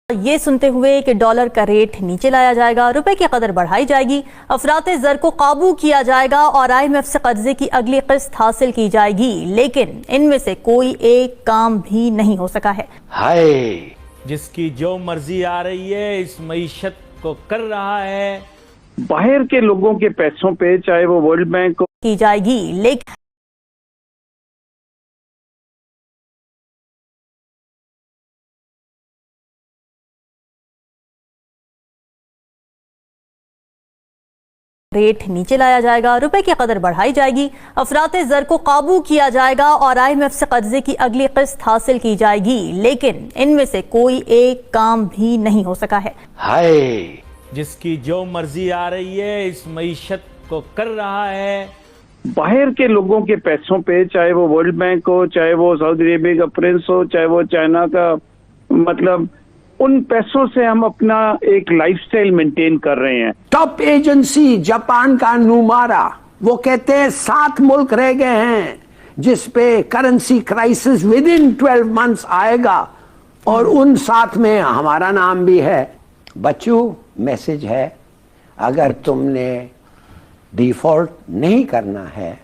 ये सुनते हुए कि डॉलर का रेट नीचे लाया जाएगा, रुपए की कदर बढ़ाई जाएगी, अफरात ज़र को काबू किया जाएगा और IMF से कर्जे की अगली किस्त हासिल की जाएगी, लेकिन इनमें से कोई एक काम भी नहीं हो सका है। हाय, जिसकी जो मर्जी आ रही है इस मईशत को कर रहा है, बाहर के लोगों के पैसों पे, चाहे वो वर्ल्ड बैंक की जाएगी, लेकिन रेट नीचे लाया जाएगा, रुपए की कदर बढ़ाई जाएगी, अफरात ज़र को काबू किया जाएगा और IMF से कर्जे की अगली किस्त हासिल की जाएगी, लेकिन इनमें से कोई एक काम भी नहीं हो सका है। हाय, जिसकी जो मर्जी आ रही है इस मईशत को कर रहा है। बाहर के लोगों के पैसों पे, चाहे वो वर्ल्ड बैंक हो, चाहे वो सऊदी अरेबिया का प्रिंस हो, चाहे वो चाइना का, मतलब उन पैसों से हम अपना एक लाइफस्टाइल मेंटेन कर रहे हैं। टॉप एजेंसी जापान का नुमारा, वो कहते हैं 7 मुल्क रह गए हैं जिस पे currency crisis with in 12 months आएगा और उन 7 में हमारा नाम भी है। बच्चों, मैसेज है, अगर तुमने डिफॉल्ट नहीं करना है,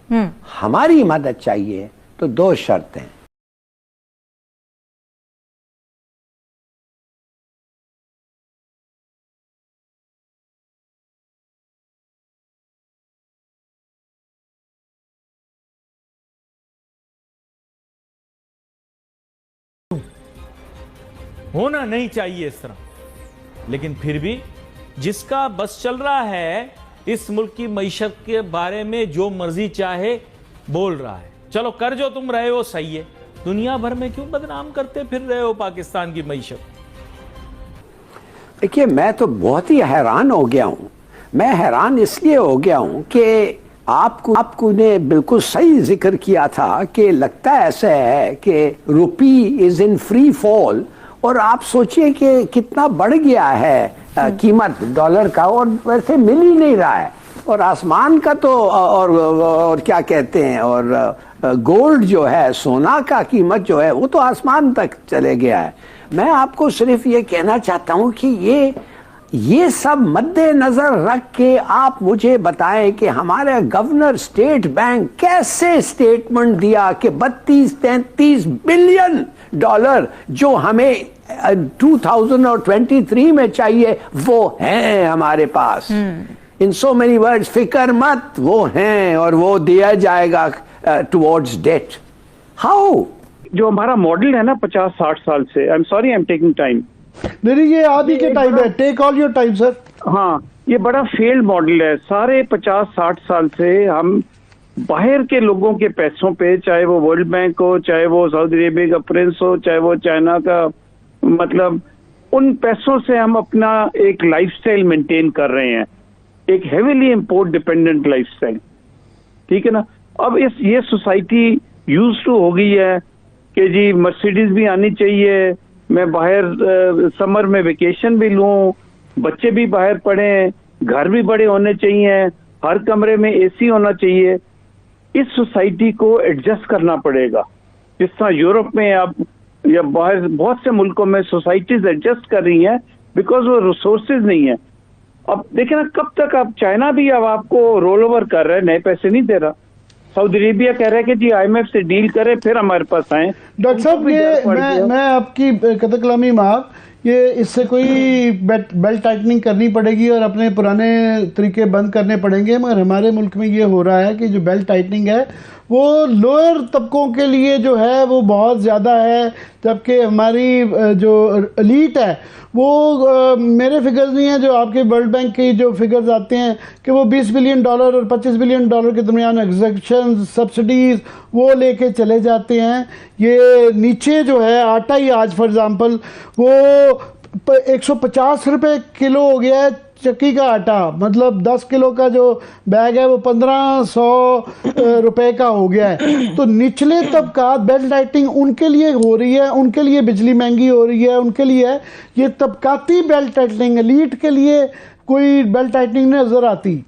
हमारी मदद चाहिए, तो 2 शर्तें। होना नहीं चाहिए इस तरह, लेकिन फिर भी जिसका बस चल रहा है इस मुल्क की मईशत के बारे में जो मर्जी चाहे बोल रहा है। चलो, कर जो तुम रहे हो सही है, दुनिया भर में क्यों बदनाम करते फिर रहे हो पाकिस्तान की मईशत। देखिए, मैं तो बहुत ही हैरान हो गया हूं। मैं हैरान इसलिए हो गया हूं कि आपको ने बिल्कुल सही जिक्र किया था कि लगता ऐसा है कि रुपी इज इन फ्री फॉल, और आप सोचिए कि कितना बढ़ गया है कीमत डॉलर का, और वैसे मिल ही नहीं रहा है। और आसमान का तो और क्या कहते हैं, और गोल्ड जो है, सोना का कीमत जो है, वो तो आसमान तक चले गया है। मैं आपको सिर्फ ये कहना चाहता हूं कि ये सब मद्देनजर रख के आप मुझे बताएं कि हमारे गवर्नर स्टेट बैंक कैसे स्टेटमेंट दिया कि 32-33 बिलियन डॉलर जो हमें 2023 में चाहिए वो हैं हमारे पास। इन सो मेनी वर्ड्स, फिक्र मत, वो हैं और वो दिया जाएगा टुवर्ड्स डेट। हाउ? जो हमारा मॉडल है ना 50-60 साल से, I am sorry, I am taking time. नहीं, ये आदि के टाइम है, take all your time sir. हाँ, ये बड़ा फेल्ड मॉडल है। सारे 50-60 साल से हम बाहर के लोगों के पैसों पे, चाहे वो वर्ल्ड बैंक हो, चाहे वो सऊदी अरेबिया का प्रिंस हो, चाहे वो चाइना का, मतलब उन पैसों से हम अपना एक लाइफस्टाइल मेंटेन कर रहे हैं, एक हेवीली इंपोर्ट डिपेंडेंट लाइफस्टाइल। ठीक है ना। अब ये सोसाइटी यूज टू हो गई है कि जी मर्सिडीज भी आनी चाहिए, मैं बाहर समर में वेकेशन भी लूं, बच्चे भी बाहर पढ़ें, घर भी बड़े होने चाहिए, हर कमरे में AC होना चाहिए। इस सोसाइटी को एडजस्ट करना पड़ेगा। जिस तरह यूरोप में अब या बाहर बहुत से मुल्कों में सोसाइटीज एडजस्ट कर रही हैं बिकॉज वो रिसोर्सेज नहीं है। अब देखें ना, कब तक अब चाइना भी अब आपको रोल ओवर कर रहा है, नए पैसे नहीं दे रहा। सऊदी अरेबिया कह रहा है कि जी IMF से डील करें फिर हमारे पास आए। डॉक्टर साहब, ये मैं आपकी कतई कलामी माफ, ये इससे कोई बेल्ट टाइटनिंग करनी पड़ेगी और अपने पुराने तरीके बंद करने पड़ेंगे, मगर हमारे मुल्क में ये हो रहा है कि जो बेल्ट टाइटनिंग है वो लोअर तबकों के लिए जो है वो बहुत ज़्यादा है, जबकि हमारी जो एलीट है वो मेरे फिगर्स नहीं हैं, जो आपके वर्ल्ड बैंक की जो फिगर्स आते हैं कि वो 20 बिलियन डॉलर और 25 बिलियन डॉलर के दरमियान एग्जेक्शन सब्सिडीज़ वो लेके चले जाते हैं। ये नीचे जो है आटा ही आज फॉर एग्ज़ाम्पल वो 150 रुपये किलो हो गया है चक्की का आटा, मतलब 10 किलो का जो बैग है वो 1500 रुपए का हो गया है। तो निचले तबका बेल्ट टाइटनिंग उनके लिए हो रही है, उनके लिए बिजली महंगी हो रही है, उनके लिए है ये तबकाती बेल्ट टाइटनिंग। एलीट के लिए कोई बेल्ट टाइटनिंग नजर आती।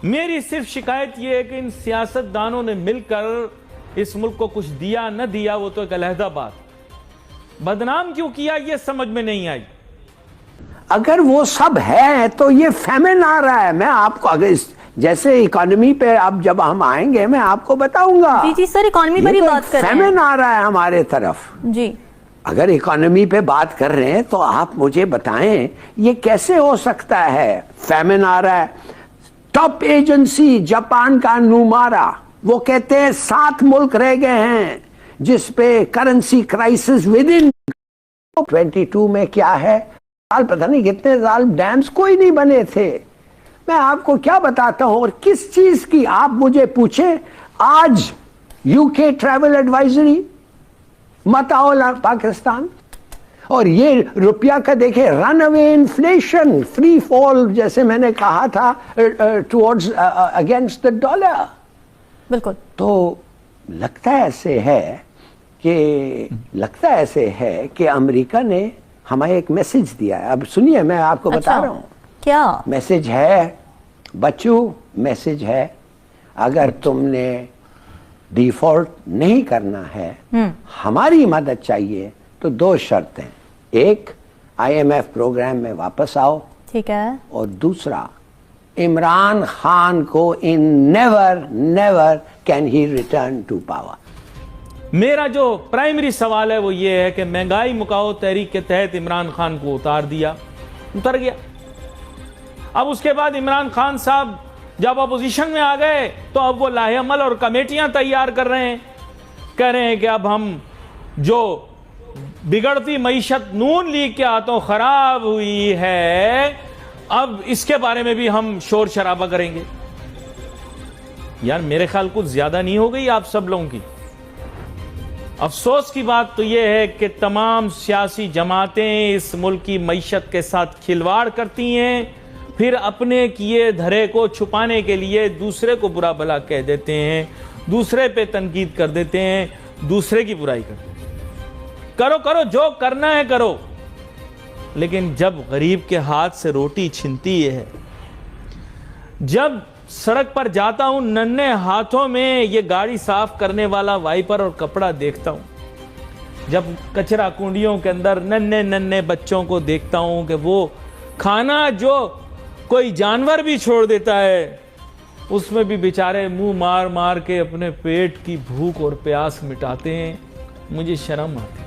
मेरी सिर्फ शिकायत यह है कि इन सियासतदानों ने मिलकर इस मुल्क को कुछ दिया न दिया वो तो एक अलहदा बात, बदनाम क्यों किया ये समझ में नहीं आई। अगर वो सब है तो ये फेमिन आ रहा है। मैं आपको अगर जैसे इकोनॉमी पे अब जब हम आएंगे मैं आपको बताऊंगा। जी जी सर, इकोनॉमी पर ही बात कर रहे हैं। फेमिन आ रहा है हमारे तरफ जी। अगर इकोनॉमी पे बात कर रहे हैं तो आप मुझे बताएं ये कैसे हो सकता है। फेमिन आ रहा है। टॉप एजेंसी जापान का नुमारा वो कहते हैं 7 मुल्क रह गए हैं जिस पे करेंसी क्राइसिस विद इन 22 में क्या है, साल पता नहीं कितने साल डैम्स कोई नहीं बने थे। मैं आपको क्या बताता हूं और किस चीज की आप मुझे पूछे। आज यूके ट्रैवल एडवाइजरी मत आओ पाकिस्तान, और ये रुपया का देखे run away inflation, free fall जैसे मैंने कहा था टुवर्ड्स अगेंस्ट द डॉलर। बिल्कुल। तो लगता ऐसे है कि अमेरिका ने हमें एक मैसेज दिया है। अब सुनिए मैं आपको बता रहा हूं क्या मैसेज है। बच्चों मैसेज है, अगर तुमने डिफॉल्ट नहीं करना है, हमारी मदद चाहिए तो 2 शर्तें। एक, IMF प्रोग्राम में वापस आओ, ठीक है, और दूसरा, इमरान खान को in never can he return to power. मेरा जो प्राइमरी सवाल है वो ये है कि महंगाई मुकाओ तहरीक के तहत इमरान खान को उतर गया। अब उसके बाद इमरान खान साहब जब अपोजिशन में आ गए तो अब वो लाहेअमल और कमेटियां तैयार कर रहे हैं, कह रहे हैं कि अब हम जो बिगड़ती मईशत नून लीग के हाथों खराब हुई है अब इसके बारे में भी हम शोर शराबा करेंगे। यार मेरे ख्याल कुछ ज्यादा नहीं हो गई आप सब लोगों की। अफसोस की बात तो यह है कि तमाम सियासी जमातें इस मुल्क की मईशत के साथ खिलवाड़ करती हैं, फिर अपने किए धरे को छुपाने के लिए दूसरे को बुरा भला कह देते हैं, दूसरे पे तनकीद कर देते हैं, दूसरे की बुराई करते हैं। करो जो करना है करो, लेकिन जब गरीब के हाथ से रोटी छिनती है, जब सड़क पर जाता हूं नन्हे हाथों में ये गाड़ी साफ करने वाला वाइपर और कपड़ा देखता हूं, जब कचरा कुंडियों के अंदर नन्हे बच्चों को देखता हूं कि वो खाना जो कोई जानवर भी छोड़ देता है उसमें भी बेचारे मुंह मार के अपने पेट की भूख और प्यास मिटाते हैं, मुझे शर्म आती है।